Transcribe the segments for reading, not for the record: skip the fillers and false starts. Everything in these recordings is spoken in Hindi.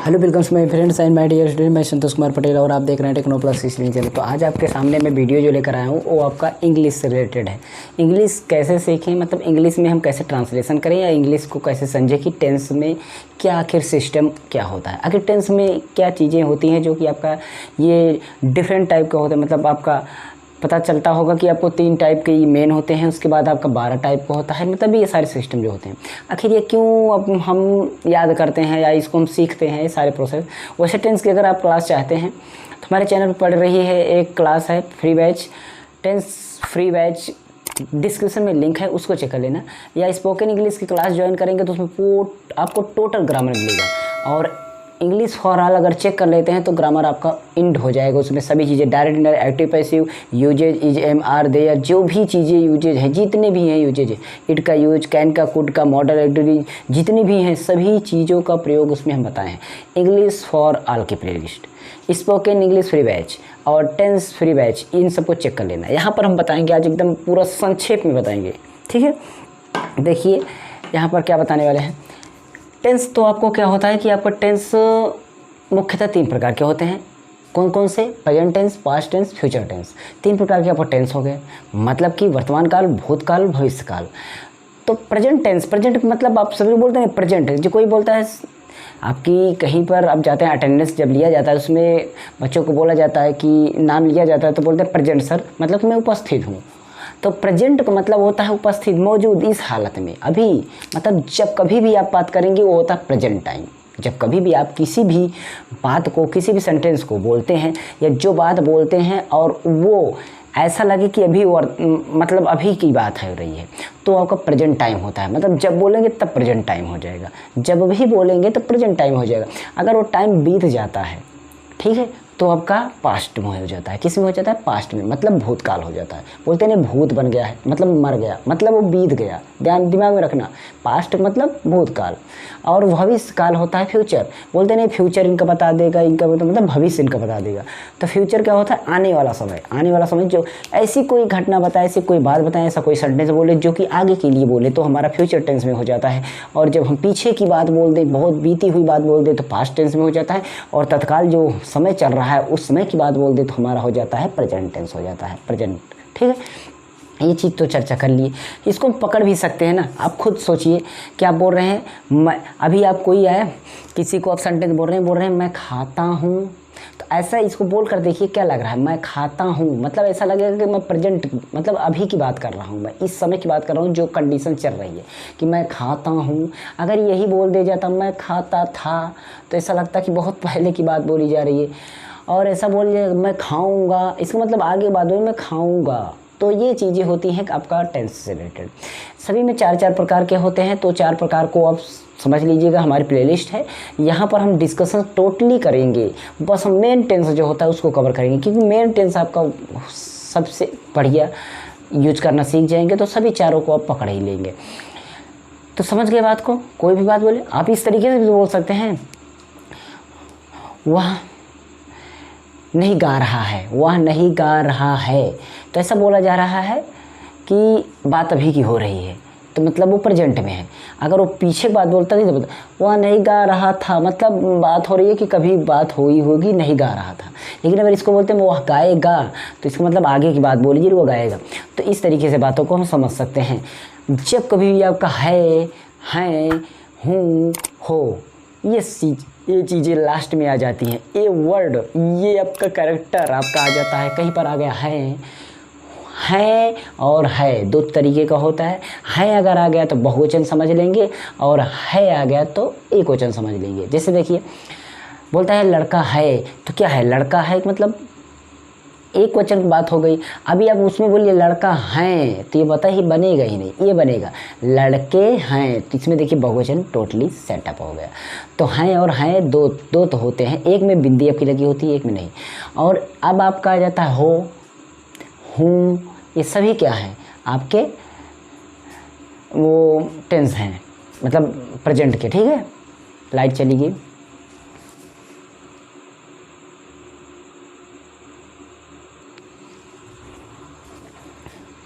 Hello welcome my friends and my dear student, मैं संतोष कुमार पटेल और आप देख रहे हैं टेक्नो प्लस स्टडी चैनल। तो आज आपके सामने मैं वीडियो जो लेकर आया हूँ वो आपका इंग्लिश से रिलेटेड है। इंग्लिश कैसे सीखें, मतलब इंग्लिश में हम कैसे ट्रांसलेशन करें या इंग्लिश को कैसे समझें कि टेंस में क्या आखिर सिस्टम क्या होता है, आखिर टेंस में क्या चीज़ें होती हैं जो कि आपका ये डिफरेंट टाइप का होता है। मतलब आपका पता चलता होगा कि आपको 3 टाइप के मेन होते हैं, उसके बाद आपका 12 टाइप का होता है। मतलब ये सारे सिस्टम जो होते हैं आखिर ये क्यों अब हम याद करते हैं या इसको हम सीखते हैं, ये सारे प्रोसेस। वैसे टेंस की अगर आप क्लास चाहते हैं तो हमारे चैनल पर पढ़ रही है एक क्लास है free batch, tense free batch, description में लिंक है, उसको चेक कर लेना। या स्पोकन इंग्लिश की क्लास ज्वाइन करेंगे तो उसमें आपको टोटल ग्रामर मिलेगा। और इंग्लिश फॉर ऑल अगर चेक कर लेते हैं तो ग्रामर आपका इंड हो जाएगा, उसमें सभी चीज़ें direct indirect active passive usages is am are दे या जो भी चीज़ें यूजेज हैं, जितने भी हैं यूजेज है, इट का यूज, कैन का, कुड का, मॉडल एक्टिविटी जितनी भी हैं सभी चीज़ों का प्रयोग उसमें हम बताएं। इंग्लिश फॉर ऑल की playlist, spoken English free batch और टेंस फ्री बैच, इन सबको चेक कर लेना। यहाँ पर हम बताएंगे आज एकदम पूरा संक्षेप में बताएंगे, ठीक है। देखिए यहाँ पर क्या बताने वाले हैं। टेंस तो आपको क्या होता है कि आपका टेंस मुख्यतः 3 प्रकार के होते हैं। कौन कौन से? Present tense, past tense, future tense. 3 प्रकार के आपको टेंस हो गए, मतलब कि वर्तमान काल, भूतकाल, भविष्यकाल। तो प्रेजेंट टेंस, प्रेजेंट मतलब आप सभी बोलते हैं प्रेजेंट, जो कोई बोलता है आपकी कहीं पर आप जाते हैं अटेंडेंस जब लिया जाता है उसमें बच्चों को बोला जाता है कि नाम लिया जाता है तो बोलते हैं प्रेजेंट सर, मतलब कि मैं उपस्थित हूँ। तो प्रेजेंट का मतलब होता है उपस्थित, मौजूद, इस हालत में, अभी। मतलब जब कभी भी आप बात करेंगे वो होता है प्रेजेंट टाइम। जब कभी भी आप किसी भी बात को, किसी भी सेंटेंस को बोलते हैं या जो बात बोलते हैं और वो ऐसा लगे कि अभी मतलब अभी की बात है रही है तो आपका प्रेजेंट टाइम होता है। मतलब जब बोलेंगे तब प्रेजेंट टाइम हो जाएगा, जब भी बोलेंगे तो प्रेजेंट टाइम हो जाएगा। अगर वो टाइम बीत जाता है, ठीक है, तो आपका पास्ट में हो जाता है। किस में हो जाता है? पास्ट में, मतलब भूतकाल हो जाता है। बोलते हैं भूत बन गया है, मतलब मर गया, मतलब वो बीत गया। दिमाग में रखना, पास्ट मतलब भूतकाल और भविष्य काल होता है फ्यूचर। बोलते नहीं फ्यूचर इनका बता देगा, इनका मतलब भविष्य इनका बता देगा। तो फ्यूचर क्या होता है? आने वाला समय। आने वाला समय जो ऐसी कोई घटना बताए, ऐसी कोई बात बताए, ऐसा कोई सेंटेंस बोले जो कि आगे के लिए बोले तो हमारा फ्यूचर टेंस में हो जाता है। और जब हम पीछे की बात बोल दें, बहुत बीती हुई बात बोल दें तो पास्ट टेंस में हो जाता है। और तत्काल जो समय चल रहा है उस समय की बात बोल दे तो हमारा हो जाता है प्रेजेंट टेंस, हो जाता है प्रेजेंट, ठीक है। ये चीज़ तो चर्चा कर लिए, इसको पकड़ भी सकते हैं ना। आप खुद सोचिए कि आप बोल रहे हैं, मैं अभी आप कोई है किसी को आप सेंटेंस बोल रहे हैं मैं खाता हूँ, तो ऐसा इसको बोल कर देखिए क्या लग रहा है, मैं खाता हूँ, मतलब ऐसा लगेगा कि मैं प्रेजेंट, मतलब अभी की बात कर रहा हूँ, मैं इस समय की बात कर रहा हूँ जो कंडीशन चल रही है कि मैं खाता हूँ। अगर यही बोल दे जाता मैं खाता था तो ऐसा लगता कि बहुत पहले की बात बोली जा रही है। और ऐसा बोल जाए मैं खाऊंगा, इसका मतलब आगे बात हुई मैं खाऊंगा। तो ये चीज़ें होती हैं आपका टेंस से रिलेटेड। सभी में 4 प्रकार के होते हैं, तो 4 प्रकार को आप समझ लीजिएगा। हमारी प्लेलिस्ट है, यहाँ पर हम डिस्कशन टोटली करेंगे, बस हम मेन टेंस जो होता है उसको कवर करेंगे, क्योंकि मेन टेंस आपका सबसे बढ़िया यूज करना सीख जाएंगे तो सभी 4 को आप पकड़ ही लेंगे। तो समझ गए बात को? कोई भी बात बोले आप इस तरीके से भी बोल सकते हैं, वह नहीं गा रहा है, वह नहीं गा रहा है, तो ऐसा बोला जा रहा है कि बात अभी की हो रही है, तो मतलब वो प्रेजेंट में है। अगर वो पीछे बात बोलता नहीं तो वह नहीं गा रहा था, मतलब बात हो रही है कि कभी बात हुई होगी, नहीं गा रहा था। लेकिन अगर इसको बोलते हैं वह गाएगा तो इसका मतलब आगे की बात बोलिए वो गाएगा। तो इस तरीके से बातों को हम समझ सकते हैं। जब कभी भी आपका है, हूँ, हो, ये चीज़ें लास्ट में आ जाती हैं, ये वर्ड, ये आपका कैरेक्टर आपका आ जाता है, कहीं पर आ गया है और है 2 तरीके का होता है अगर आ गया तो बहुवचन समझ लेंगे और है आ गया तो एकवचन समझ लेंगे। जैसे देखिए बोलता है लड़का है, तो क्या है? लड़का है मतलब एक वचन की बात हो गई। अभी आप उसमें बोलिए लड़का है तो ये बता ही बनेगा ही नहीं, ये बनेगा लड़के हैं, तो इसमें देखिए बहुवचन टोटली सेटअप हो गया। तो हैं और हैं दो तो होते हैं, एक में बिंदी आपकी लगी होती है, एक में नहीं। और अब आपका आ जाता है हो, हूँ, ये सभी क्या हैं? आपके वो टेंस हैं, मतलब प्रेजेंट के, ठीक है। लाइट चली गई।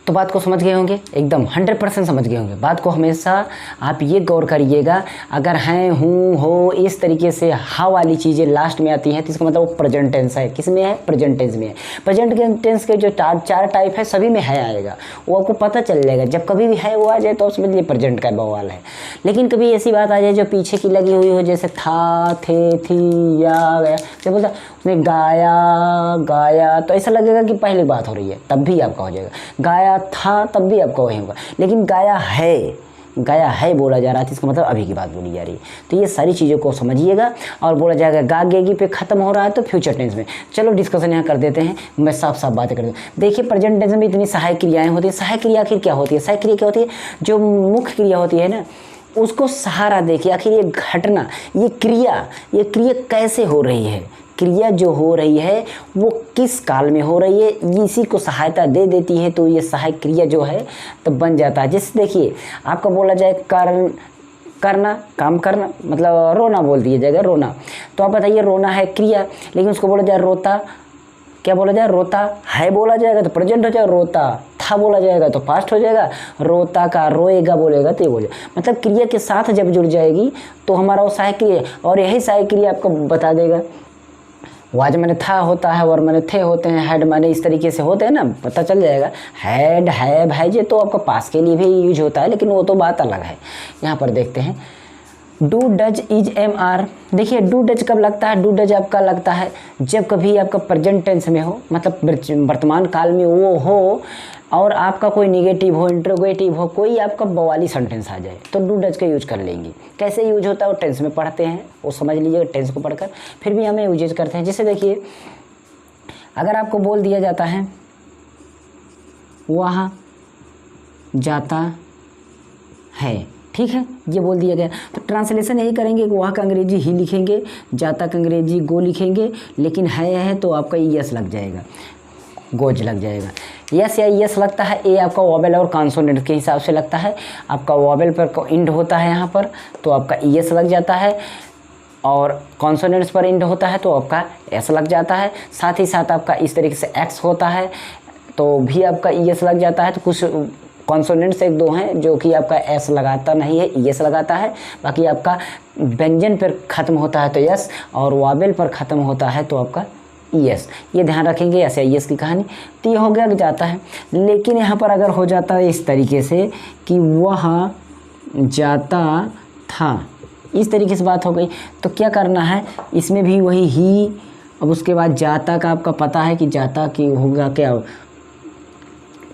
तो बात को समझ गए होंगे, एकदम 100% समझ गए होंगे। बात को हमेशा आप ये गौर करिएगा, अगर हैं, हूँ, हो, इस तरीके से हा वाली चीज़ें लास्ट में आती हैं तो इसका मतलब वो प्रेजेंट टेंस है। किस में है? प्रेजेंट टेंस में है। प्रेजेंट टेंस के जो चार टाइप है सभी में है आएगा, वो आपको पता चल जाएगा। जब कभी भी है वो आ जाए तो समझ लिए प्रेजेंट का बवाल है। लेकिन कभी ऐसी बात आ जाए जो पीछे की लगी हुई हो, जैसे था, थे, थी, या, गया, जब बोलता उसने गाया, गाया, तो ऐसा लगेगा कि पहली बात हो रही है, तब भी आपका हो जाएगा। गाया था, तब भी आपका वही होगा। लेकिन गाया है बोला जा रहा था, इसका मतलब अभी की बात बोली जा रही है। तो ये सारी चीज़ों को समझिएगा। और बोला जाएगा गागेगी पे ख़त्म हो रहा है तो फ्यूचर टेंस में। चलो डिस्कशन यहाँ कर देते हैं, मैं साफ साफ बातें कर दूँ। देखिए प्रेजेंट टेंस में इतनी सहायक क्रियाएँ होती है। सहायक क्रिया आखिर क्या होती है? सहायक क्रिया क्या होती है? जो मुख्य क्रिया होती है ना, उसको सहारा देखिए। आखिर ये घटना, ये क्रिया कैसे हो रही है, क्रिया जो हो रही है वो किस काल में हो रही है, इसी को सहायता दे देती है। तो ये सहायक क्रिया जो है तो बन जाता है। जैसे देखिए आपका बोला जाए करना, काम करना, मतलब रोना बोल दिया जाएगा, रोना। तो आप बताइए रोना है क्रिया, लेकिन उसको बोला जाए रोता, क्या बोला जाए? रोता है बोला जाएगा तो प्रेजेंट हो जाएगा, रोता था बोला जाएगा तो पास्ट हो जाएगा, रोता का रोएगा बोलेगा तो ये बोलेगा। मतलब क्रिया के साथ जब जुड़ जाएगी तो हमारा वो सहायक क्रिया है। और यही सहायक क्रिया आपको बता देगा। वाज माने था होता है, वर माने थे होते हैं, हेड माने इस तरीके से होते हैं ना, पता चल जाएगा। हेड, हैव, हैज तो आपका पास के लिए भी यूज होता है, लेकिन वो तो बात अलग है। यहाँ पर देखते हैं do, does, is, am, are. देखिए डू डज कब लगता है? डू डज आपका लगता है जब कभी आपका प्रेजेंट टेंस में हो, मतलब वर्तमान काल में वो हो, और आपका कोई निगेटिव हो, इंट्रोगेटिव हो, कोई आपका बवाली सेंटेंस आ जाए तो डू डज का यूज कर लेंगे। कैसे यूज होता है वो टेंस में पढ़ते हैं, वो समझ लीजिएगा टेंस को पढ़कर, फिर भी हमें यूज करते हैं। जैसे देखिए अगर आपको बोल दिया जाता है वहाँ जाता है, ठीक है, ये बोल दिया गया, तो ट्रांसलेशन यही करेंगे कि वहाँ का अंग्रेजी ही लिखेंगे, जाता का अंग्रेजी गो लिखेंगे, लेकिन है तो आपका यस लग जाएगा, गोज लग जाएगा। यस या यस लगता है, ए आपका वॉवेल और कॉन्सोनेंट के हिसाब से लगता है। आपका वॉवेल पर इंड होता है यहाँ पर तो आपका यस लग जाता है, और कॉन्सोनेंट्स पर इंड होता है तो आपका एस लग जाता है। साथ ही साथ आपका इस तरीके से एक्स होता है तो भी आपका यस लग जाता है। तो कुछ कॉन्सोनेंट्स एक दो हैं जो कि आपका एस लगाता नहीं है, यस लगाता है। बाकी आपका व्यंजन पर ख़त्म होता है तो यस, और वॉवेल पर ख़त्म होता है तो आपका यस। ये ध्यान रखेंगे ऐसे यस की कहानी। तो ये हो गया कि जाता है। लेकिन यहाँ पर अगर हो जाता है इस तरीके से कि वह जाता था, इस तरीके से बात हो गई, तो क्या करना है? इसमें भी वही ही, अब उसके बाद जाता का आपका पता है कि जाता की होगा क्या,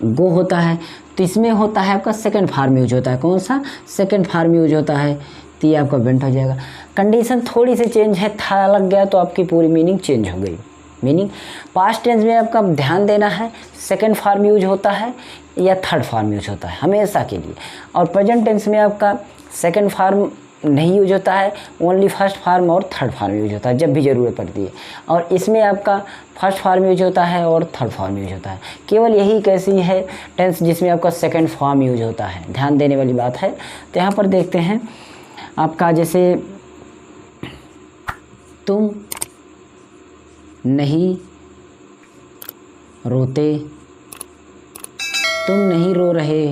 गो होता है, तो इसमें होता है आपका सेकंड फॉर्म यूज होता है। कौन सा? सेकंड फॉर्म यूज होता है, तो ये आपका वेंट हो जाएगा। कंडीशन थोड़ी सी चेंज है, था लग गया तो आपकी पूरी मीनिंग चेंज हो गई। मीनिंग पास्ट टेंस में आपका ध्यान देना है, सेकंड फॉर्म यूज होता है या थर्ड फॉर्म यूज होता है हमेशा के लिए। और प्रेजेंट टेंस में आपका सेकंड फॉर्म नहीं यूज होता है, ओनली फर्स्ट फॉर्म और थर्ड फॉर्म यूज होता है जब भी ज़रूरत पड़ती है। और इसमें आपका फर्स्ट फॉर्म यूज होता है और थर्ड फॉर्म यूज होता है। केवल यही कैसी है टेंस जिसमें आपका सेकंड फॉर्म यूज होता है, ध्यान देने वाली बात है। तो यहाँ पर देखते हैं आपका, जैसे तुम नहीं रोते, तुम नहीं रो रहे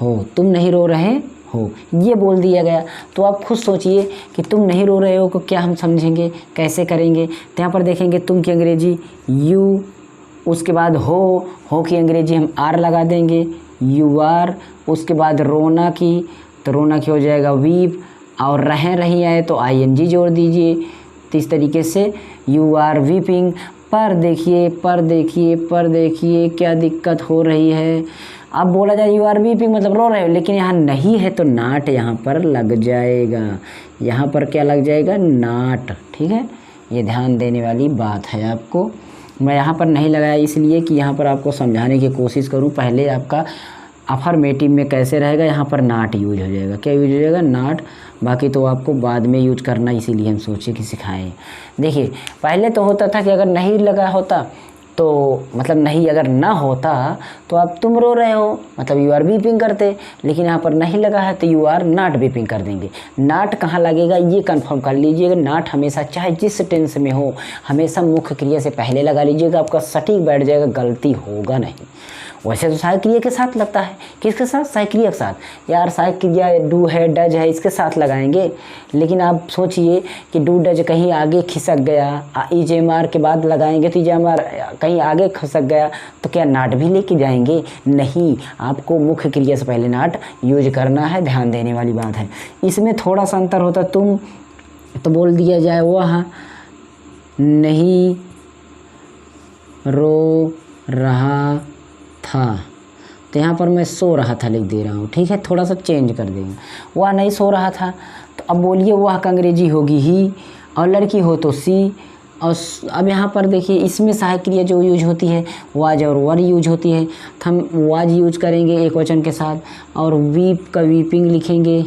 हो, तुम नहीं रो रहे हो, ये बोल दिया गया। तो आप खुद सोचिए कि तुम नहीं रो रहे हो को क्या हम समझेंगे, कैसे करेंगे। तो यहाँ पर देखेंगे तुम की अंग्रेजी यू, उसके बाद हो की अंग्रेजी हम आर लगा देंगे, यू आर। उसके बाद रोना की, तो रोना की हो जाएगा वीप, और रहें रही आए तो ING जोड़ दीजिए। तो इस तरीके से यू आर वीपिंग। पर देखिए क्या दिक्कत हो रही है। अब बोला जाए यू आर वीपिंग मतलब रो रहे हो, लेकिन यहाँ नहीं है तो नाट यहाँ पर लग जाएगा। यहाँ पर क्या लग जाएगा? नाट, ठीक है। ये ध्यान देने वाली बात है आपको। मैं यहाँ पर नहीं लगाया इसलिए कि यहाँ पर आपको समझाने की कोशिश करूँ। पहले आपका अफर्मेटिव में कैसे रहेगा, यहाँ पर नाट यूज हो जाएगा। क्या यूज हो जाएगा? नाट। बाकी तो आपको बाद में यूज करना, इसीलिए हम सोचे कि सिखाएं। देखिए पहले तो होता था कि अगर नहीं लगा होता तो मतलब नहीं अगर ना होता तो अब तुम रो रहे हो, मतलब यू आर वीपिंग करते, लेकिन यहाँ पर नहीं लगा है तो यू आर नॉट वीपिंग कर देंगे। नॉट कहाँ लगेगा ये कंफर्म कर लीजिएगा। नॉट हमेशा चाहे जिस टेंस में हो हमेशा मुख्य क्रिया से पहले लगा लीजिएगा, आपका सटीक बैठ जाएगा, गलती होगा नहीं। वैसे तो सहायक क्रिया के साथ लगता है, किसके साथ? सहायक क्रिया के साथ। यार सहायक क्रिया डू है, डज है, इसके साथ लगाएंगे, लेकिन आप सोचिए कि डू डज कहीं आगे खिसक गया, ईजेएमआर के बाद लगाएंगे तो ईजेएमआर कहीं आगे खिसक गया तो क्या नाट भी लेके जाएंगे? नहीं, आपको मुख्य क्रिया से पहले नाट यूज करना है, ध्यान देने वाली बात है। इसमें थोड़ा सा अंतर होता, तुम तो बोल दिया जाए वह नहीं रो रहा था, तो यहाँ पर मैं सो रहा था लिख दे रहा हूँ, ठीक है, थोड़ा सा चेंज कर देंगे। वह नहीं सो रहा था, तो अब बोलिए वह का अंग्रेजी होगी ही, और लड़की हो तो सी। और अब यहाँ पर देखिए इसमें सहायक क्रिया जो यूज होती है वाज और वर यूज होती है, तो हम वाज यूज करेंगे एक वचन के साथ, और वीप का वीपिंग लिखेंगे,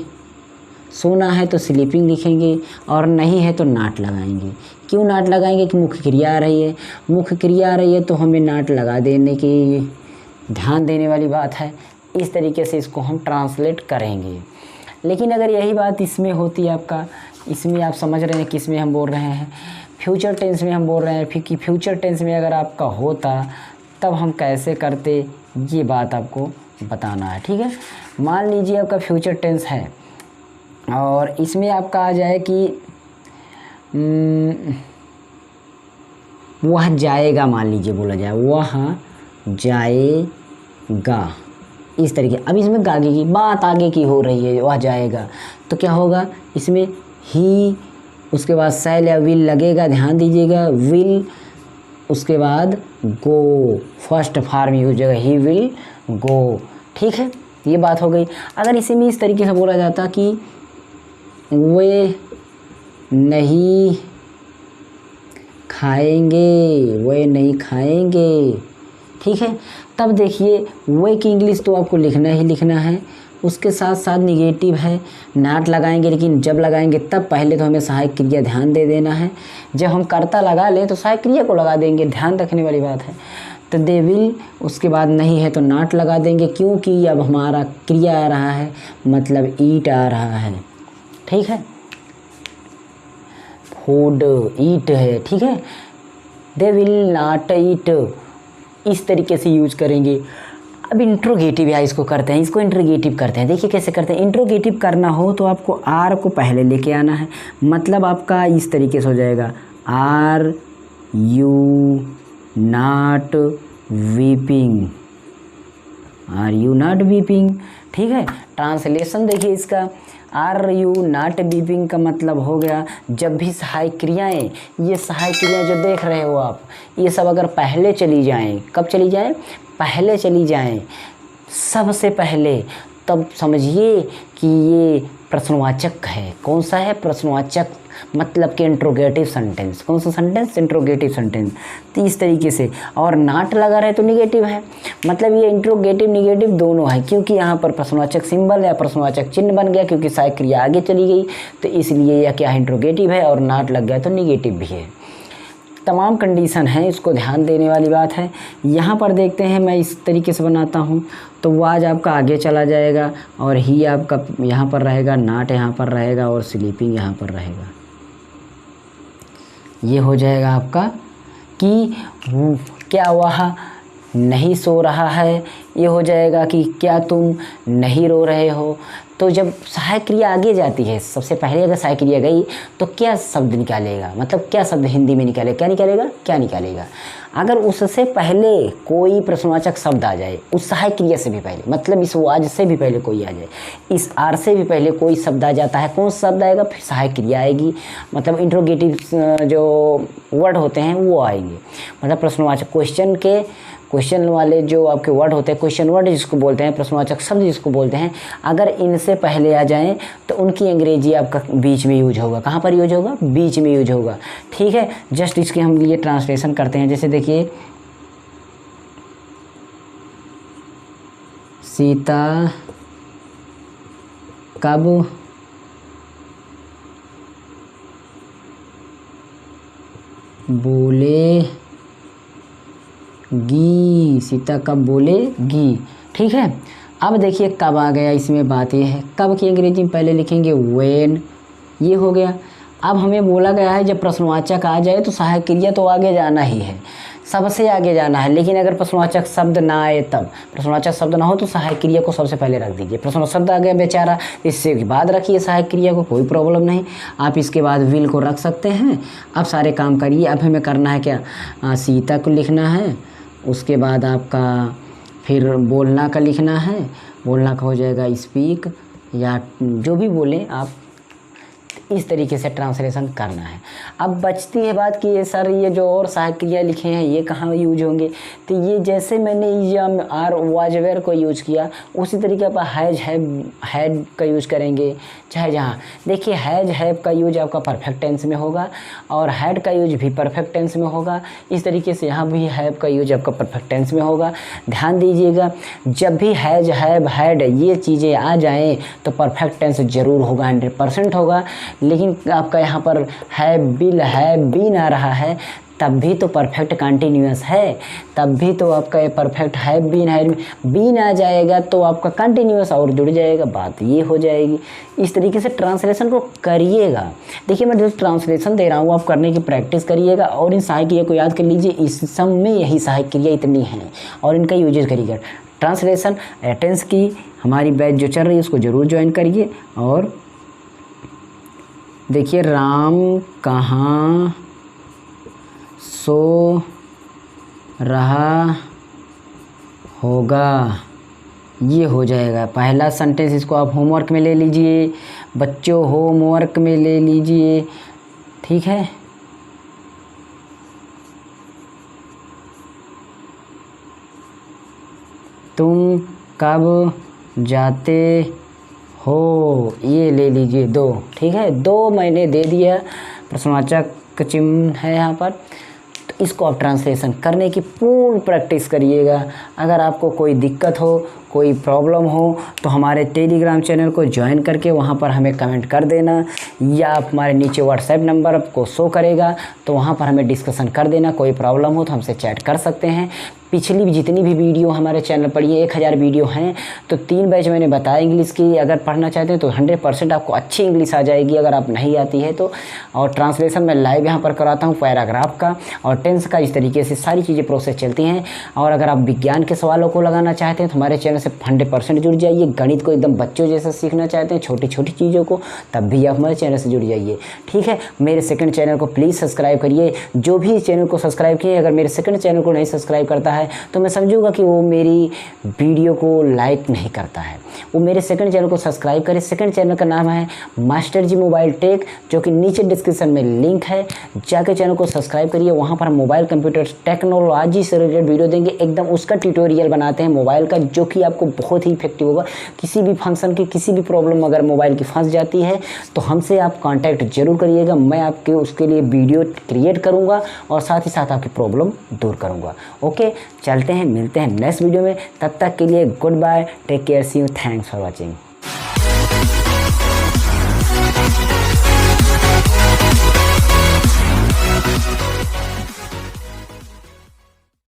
सोना है तो स्लीपिंग लिखेंगे, और नहीं है तो नाट लगाएंगे। क्यों नाट लगाएंगे? कि मुख्य क्रिया आ रही है, मुख्य क्रिया आ रही है तो हमें नाट लगा देने की ध्यान देने वाली बात है। इस तरीके से इसको हम ट्रांसलेट करेंगे। लेकिन अगर यही बात इसमें होती है आपका, इसमें आप समझ रहे हैं किस में हम बोल रहे हैं, फ्यूचर टेंस में हम बोल रहे हैं, फिर कि फ्यूचर टेंस में अगर आपका होता तब हम कैसे करते, ये बात आपको बताना है, ठीक है। मान लीजिए आपका फ्यूचर टेंस है और इसमें आपका आ जाए कि वह जाएगा, मान लीजिए बोला जाए वह जाएगा, इस तरीके। अब इसमें आगे की बात आगे की हो रही है, वह जाएगा, तो क्या होगा इसमें ही, उसके बाद शैल या विल लगेगा, ध्यान दीजिएगा, विल, उसके बाद गो, फर्स्ट फॉर्म यूज होगा, ही विल गो, ठीक है, ये बात हो गई। अगर इसी में इस तरीके से बोला जाता कि वे नहीं खाएंगे, वे नहीं खाएंगे, ठीक है, तब देखिए वे की इंग्लिश तो आपको लिखना ही लिखना है, उसके साथ साथ निगेटिव है, नाट लगाएंगे, लेकिन जब लगाएंगे तब पहले तो हमें सहायक क्रिया ध्यान दे देना है। जब हम कर्ता लगा लें तो सहायक क्रिया को लगा देंगे, ध्यान रखने वाली बात है। तो दे विल, उसके बाद नहीं है तो नाट लगा देंगे, क्योंकि अब हमारा क्रिया आ रहा है, मतलब ईट आ रहा है, ठीक है, फूड ईट है, ठीक है, दे विल नॉट ईट, इस तरीके से यूज करेंगे। अब इंट्रोगेटिव या इसको करते हैं, इसको इंट्रोगेटिव करते हैं। देखिए कैसे करते हैं। इंट्रोगेटिव करना हो तो आपको आर को पहले लेके आना है, मतलब आपका इस तरीके से हो जाएगा, are you not weeping, are you not weeping, ठीक है। ट्रांसलेशन देखिए इसका, आर यू नॉट वीपिंग का मतलब हो गया जब भी सहायक क्रियाएँ, ये सहायक क्रियाएँ जो देख रहे हो आप, ये सब अगर पहले चली जाएं, कब चली जाएं? पहले चली जाएं, सबसे पहले, तब समझिए कि ये प्रश्नवाचक है। कौन सा है? प्रश्नवाचक, मतलब कि इंट्रोगेटिव सेंटेंस। कौन सा सेंटेंस? Interrogative sentence. तो इस तरीके से, और नाट लगा रहे तो निगेटिव है, मतलब ये इंट्रोगेटिव निगेटिव दोनों है, क्योंकि यहाँ पर प्रश्नवाचक सिंबल या प्रश्नवाचक चिन्ह बन गया, क्योंकि सहायक क्रिया आगे चली गई, तो इसलिए यह क्या है? इंट्रोगेटिव है, और नाट लग गया तो निगेटिव भी है। तमाम कंडीशन है, इसको ध्यान देने वाली बात है। यहाँ पर देखते हैं, मैं इस तरीके से बनाता हूँ, तो वाज आपका आगे चला जाएगा, और ही आपका यहाँ पर रहेगा, नाट यहाँ पर रहेगा, और स्लीपिंग यहाँ पर रहेगा। ये हो जाएगा आपका कि क्या वह नहीं सो रहा है, ये हो जाएगा कि क्या तुम नहीं रो रहे हो। तो जब सहायक क्रिया आगे जाती है, सबसे पहले अगर सहायक क्रिया गई तो क्या शब्द निकालेगा, मतलब क्या शब्द हिंदी में निकालेगा, क्या निकालेगा, क्या निकालेगा? अगर उससे पहले कोई प्रश्नवाचक शब्द आ जाए, उस सहायक क्रिया से भी पहले, मतलब इस वाज से भी पहले कोई आ जाए, इस आर से भी पहले कोई शब्द आ जाता है, कौन सा शब्द आएगा? फिर सहायक क्रिया आएगी, मतलब इंट्रोगेटिव जो वर्ड होते हैं वो आएंगे, मतलब प्रश्नवाचक क्वेश्चन वाले जो आपके वर्ड होते हैं, क्वेश्चन वर्ड जिसको बोलते हैं, प्रश्नवाचक शब्द जिसको बोलते हैं, अगर इनसे पहले आ जाएं तो उनकी अंग्रेजी आपका बीच में यूज होगा। कहाँ पर यूज होगा? बीच में यूज होगा, ठीक है। जस्ट इसके हम लिए ट्रांसलेशन करते हैं, जैसे देखिए, सीता कब बोले गी, सीता कब बोलेगी। ठीक है, अब देखिए कब आ गया, इसमें बात ये है कब की अंग्रेजी में पहले लिखेंगे व्हेन, ये हो गया। अब हमें बोला गया है जब प्रश्नवाचक आ जाए तो सहायक क्रिया तो आगे जाना ही है, सबसे आगे जाना है। लेकिन अगर प्रश्नवाचक शब्द ना आए तब, प्रश्नवाचक शब्द ना हो तो सहायक क्रिया को सबसे पहले रख दीजिए। प्रश्नवाचक शब्द आ गया बेचारा, इससे बाद रखिए सहायक क्रिया को, कोई प्रॉब्लम नहीं। आप इसके बाद विल को रख सकते हैं। अब सारे काम करिए। अब हमें करना है क्या, सीता को लिखना है, उसके बाद आपका फिर बोलना का लिखना है, बोलना का हो जाएगा स्पीक, या जो भी बोलें आप, इस तरीके से ट्रांसलेशन करना है। अब बचती है बात कि ये सर ये जो और सहायक क्रिया लिखे हैं ये कहाँ यूज होंगे, तो ये जैसे मैंने यम आर वाज वेयर को यूज किया उसी तरीके पर हैज हैड का यूज करेंगे। चाहे जहाँ देखिए हैज हैव का यूज आपका परफेक्ट टेंस में होगा और हैड का यूज भी परफेक्ट टेंस में होगा। इस तरीके से यहाँ भी हैव का यूज आपका परफेक्ट टेंस में होगा। ध्यान दीजिएगा, जब भी हैज हैव हैड ये चीज़ें आ जाएँ तो परफेक्ट टेंस ज़रूर होगा, 100% होगा। लेकिन आपका यहाँ पर हैव बिल हैव बीन आ रहा है तब भी तो परफेक्ट कंटिन्यूअस है, तब भी तो आपका ये परफेक्ट हैव बीन आ जाएगा तो आपका कंटिन्यूअस और जुड़ जाएगा, बात ये हो जाएगी। इस तरीके से ट्रांसलेशन को करिएगा। देखिए मैं जो ट्रांसलेशन दे रहा हूँ आप करने की प्रैक्टिस करिएगा और इन सहायक क्रिया को याद कर लीजिए। इस सब में यही सहायक क्रिया इतनी हैं और इनका यूजेज करिएगा। ट्रांसलेशन एटेंस की हमारी बैच जो चल रही है उसको ज़रूर ज्वाइन करिए। और देखिए राम कहाँ सो रहा होगा, ये हो जाएगा पहला सेंटेंस। इसको आप होमवर्क में ले लीजिए बच्चों, होमवर्क में ले लीजिए, ठीक है। तुम कब जाते हो, ये ले लीजिए 2, ठीक है। 2 मैंने दे दिया, प्रश्नवाचक चिन्ह है यहाँ पर। तो इसको आप ट्रांसलेशन करने की पूर्ण प्रैक्टिस करिएगा। अगर आपको कोई दिक्कत हो, कोई प्रॉब्लम हो तो हमारे टेलीग्राम चैनल को ज्वाइन करके वहाँ पर हमें कमेंट कर देना, या आप हमारे नीचे व्हाट्सएप नंबर आपको शो करेगा तो वहाँ पर हमें डिस्कशन कर देना। कोई प्रॉब्लम हो तो हमसे चैट कर सकते हैं। पिछली भी जितनी भी वीडियो हमारे चैनल पर, ये 1000 वीडियो हैं तो 3 बैच मैंने बताया इंग्लिश की। अगर पढ़ना चाहते हैं तो 100% आपको अच्छी इंग्लिश आ जाएगी अगर आप नहीं आती है तो। और ट्रांसलेशन मैं लाइव यहाँ पर कराता हूँ पैराग्राफ का और टेंस का, इस तरीके से सारी चीज़ें प्रोसेस चलती हैं। और अगर आप विज्ञान के सवालों को लगाना चाहते हैं तो हमारे चैनल से 100% जुड़ जाइए। गणित को एकदम बच्चों जैसा सीखना चाहते हैं, छोटी छोटी चीज़ों को, तब भी आप हमारे चैनल से जुड़ जाइए, ठीक है। मेरे सेकंड चैनल को प्लीज़ सब्सक्राइब करिए। जो भी चैनल को सब्सक्राइब किए, अगर मेरे सेकंड चैनल को नहीं सब्सक्राइब करता है तो मैं समझूंगा कि वो मेरी वीडियो को लाइक नहीं करता है। वो मेरे सेकंड चैनल को सब्सक्राइब करें। सेकंड चैनल का नाम है मास्टर जी मोबाइल टेक, जो कि नीचे डिस्क्रिप्शन में लिंक है, जाके चैनल को सब्सक्राइब करिए। वहाँ पर हम मोबाइल कंप्यूटर टेक्नोलॉजी से रिलेटेड वीडियो देंगे, एकदम उसका ट्यूटोरियल बनाते हैं मोबाइल का, जो कि आपको बहुत ही इफेक्टिव होगा। किसी भी फंक्शन की किसी भी प्रॉब्लम अगर मोबाइल की फंस जाती है तो हमसे आप कांटेक्ट जरूर करिएगा। मैं आपके उसके लिए वीडियो क्रिएट करूँगा और साथ ही साथ आपकी प्रॉब्लम दूर करूँगा। ओके, चलते हैं, मिलते हैं नेक्स्ट वीडियो में। तब तक के लिए good bye, take care, see you, thanks for watching.